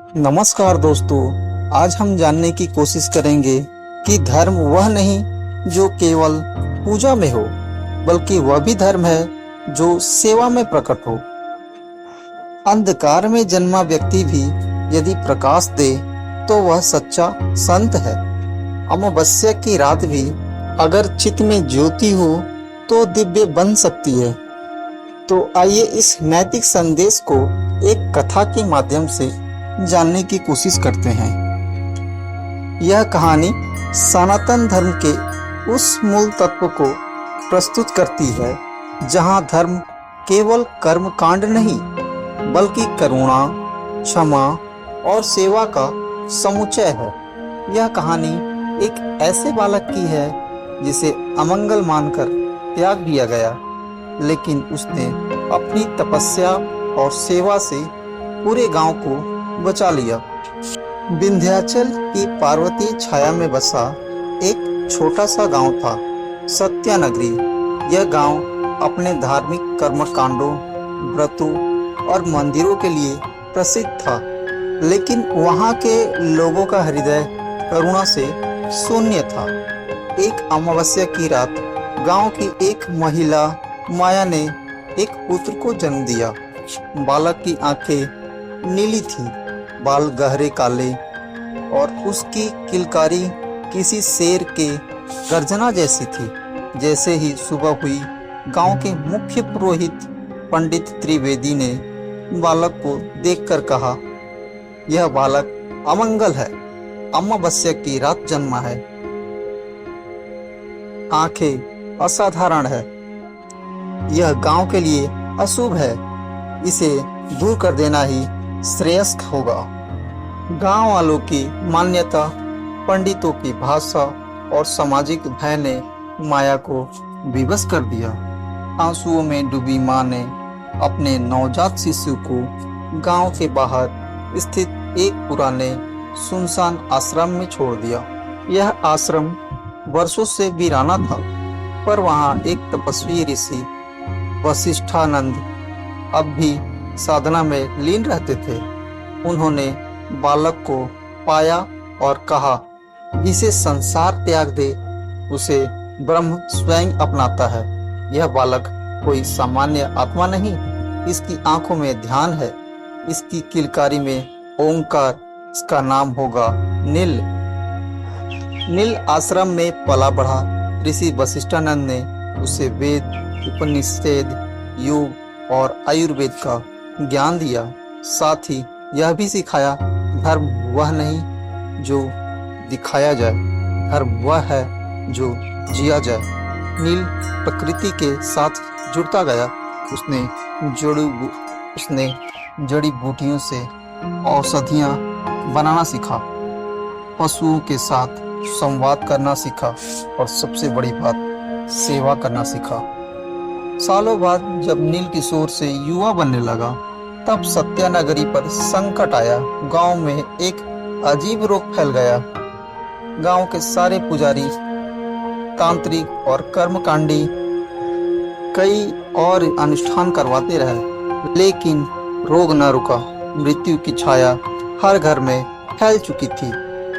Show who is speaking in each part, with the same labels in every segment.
Speaker 1: नमस्कार दोस्तों। आज हम जानने की कोशिश करेंगे कि धर्म वह नहीं जो केवल पूजा में हो, बल्कि वह भी धर्म है जो सेवा में प्रकट हो। अंधकार में जन्मा व्यक्ति भी यदि प्रकाश दे तो वह सच्चा संत है। अमावस्या की रात भी अगर चित्त में ज्योति हो तो दिव्य बन सकती है। तो आइए इस नैतिक संदेश को एक कथा के माध्यम से जानने की कोशिश करते हैं। यह कहानी सनातन धर्म के उस मूल तत्व को प्रस्तुत करती है जहां धर्म केवल कर्म कांड नहीं, बल्कि करुणा, क्षमा और सेवा का समुच्चय है। यह कहानी एक ऐसे बालक की है जिसे अमंगल मानकर त्याग दिया गया, लेकिन उसने अपनी तपस्या और सेवा से पूरे गांव को बचा लिया। विंध्याचल की पार्वती छाया में बसा एक छोटा सा गांव था, सत्यानगरी। यह गांव अपने धार्मिक कर्मकांडों, व्रतों और मंदिरों के लिए प्रसिद्ध था, लेकिन वहां के लोगों का हृदय करुणा से शून्य था। एक अमावस्या की रात गांव की एक महिला माया ने एक पुत्र को जन्म दिया। बालक की आंखें नीली थीं, बाल गहरे काले और उसकी किलकारी किसी शेर के गर्जना जैसी थी। जैसे ही सुबह हुई, गांव के मुख्य पुरोहित पंडित त्रिवेदी ने बालक को देखकर कहा, यह बालक अमंगल है, अमावस्या की रात जन्मा है, आंखें असाधारण है, यह गांव के लिए अशुभ है, इसे दूर कर देना ही श्रेयस्क होगा। गांव वालों की मान्यता, पंडितों की भाषा और सामाजिक भय ने माया को विवश कर दिया। आंसुओं में डूबी मां ने अपने नवजात शिशु को गांव के बाहर स्थित एक पुराने सुनसान आश्रम में छोड़ दिया। यह आश्रम वर्षों से वीराना था, पर वहां एक तपस्वी ऋषि वशिष्ठानंद अब भी साधना में लीन रहते थे। उन्होंने बालक को पाया और कहा, जिसे संसार त्याग दे उसे ब्रह्म स्वयं अपनाता है। यह बालक कोई सामान्य आत्मा नहीं, इसकी आंखों में ध्यान है, इसकी किलकारी में ओंकार, इसका नाम होगा नील। नील आश्रम में पला बढ़ा। ऋषि वशिष्ठानंद ने उसे वेद, उपनिषद, योग और आयुर्वेद का ज्ञान दिया। साथ ही यह भी सिखाया, धर्म वह नहीं जो दिखाया जाए, धर्म वह है जो जिया जाए। नील प्रकृति के साथ जुड़ता गया। उसने जड़ी बूटियों से औषधियाँ बनाना सीखा, पशुओं के साथ संवाद करना सीखा और सबसे बड़ी बात, सेवा करना सीखा। सालों बाद जब नील किशोर से युवा बनने लगा, तब सत्यानगरी पर संकट आया। गांव में एक अजीब रोग फैल गया। गांव के सारे पुजारी, तांत्रिक और कर्मकांडी कई और अनुष्ठान करवाते रहे, लेकिन रोग न रुका। मृत्यु की छाया हर घर में फैल चुकी थी।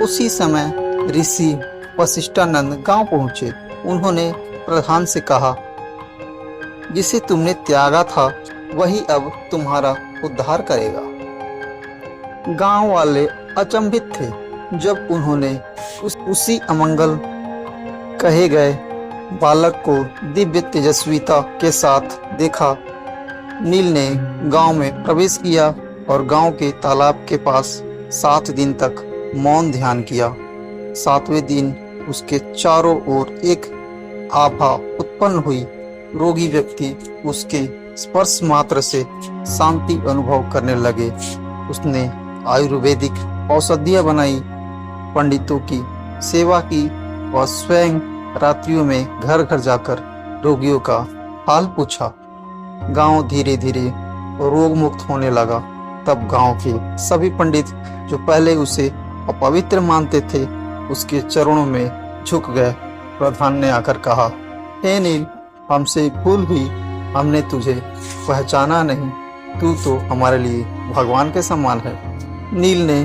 Speaker 1: उसी समय ऋषि वशिष्ठानंद गांव पहुंचे। उन्होंने प्रधान से कहा, जिसे तुमने त्यागा था वही अब तुम्हारा उद्धार करेगा। गांव वाले अचंभित थे जब उन्होंने उसी अमंगल कहे गए बालक को दिव्य तेजस्विता के साथ देखा। नील ने गांव में प्रवेश किया और गांव के तालाब के पास 7 दिन तक मौन ध्यान किया। 7वें दिन उसके चारों ओर एक आभा उत्पन्न हुई। रोगी व्यक्ति उसके स्पर्श मात्र से शांति अनुभव करने लगे। उसने आयुर्वेदिक औषधियाँ बनाई, पंडितों की सेवा की और स्वयं रात्रियों में घर घर जाकर रोगियों का हाल पूछा। गांव धीरे धीरे रोग मुक्त होने लगा। तब गांव के सभी पंडित जो पहले उसे अपवित्र मानते थे, उसके चरणों में झुक गए। प्रधान ने आकर कहा, हे नील, हमसे भूल हुई, हमने तुझे पहचाना नहीं, तू तो हमारे लिए भगवान के समान है। नील ने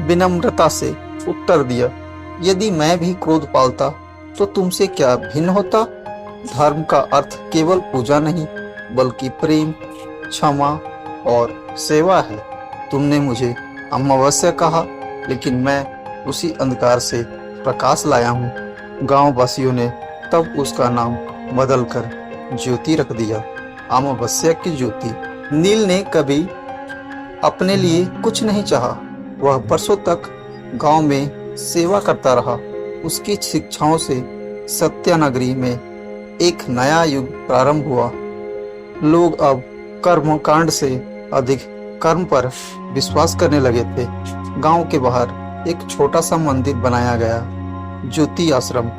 Speaker 1: विनम्रता से उत्तर दिया, यदि मैं भी क्रोध पालता तो तुमसे क्या भिन्न होता। धर्म का अर्थ केवल पूजा नहीं बल्कि प्रेम, क्षमा और सेवा है। तुमने मुझे अमावस्या कहा, लेकिन मैं उसी अंधकार से प्रकाश लाया हूँ। गांव वासियों ने तब उसका नाम बदलकर ज्योति रख दिया, अमावस्या की ज्योति। नील ने कभी अपने लिए कुछ नहीं चाहा। वह बरसों तक गांव में सेवा करता रहा। उसकी शिक्षाओं से सत्यानगरी में एक नया युग प्रारंभ हुआ। लोग अब कर्म कांड से अधिक कर्म पर विश्वास करने लगे थे। गांव के बाहर एक छोटा सा मंदिर बनाया गया, ज्योति आश्रम,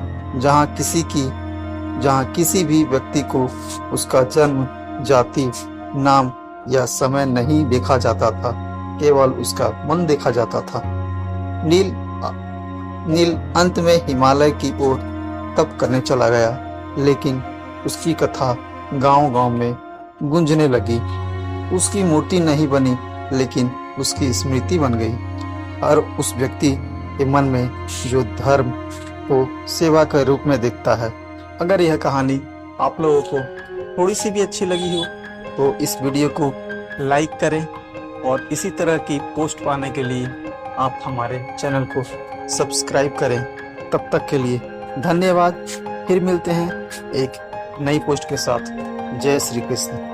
Speaker 1: जहां किसी भी व्यक्ति को उसका जन्म, जाति, नाम या समय नहीं देखा जाता था, केवल उसका मन देखा जाता था। नील अंत में हिमालय की ओर तप करने चला गया, लेकिन उसकी कथा गांव-गांव में गूंजने लगी। उसकी मूर्ति नहीं बनी, लेकिन उसकी स्मृति बन गई। हर उस व्यक्ति के मन में जो धर्म को सेवा के रूप में देखता है। अगर यह कहानी आप लोगों को थोड़ी सी भी अच्छी लगी हो तो इस वीडियो को लाइक करें और इसी तरह की पोस्ट पाने के लिए आप हमारे चैनल को सब्सक्राइब करें। तब तक के लिए धन्यवाद। फिर मिलते हैं एक नई पोस्ट के साथ। जय श्री कृष्ण।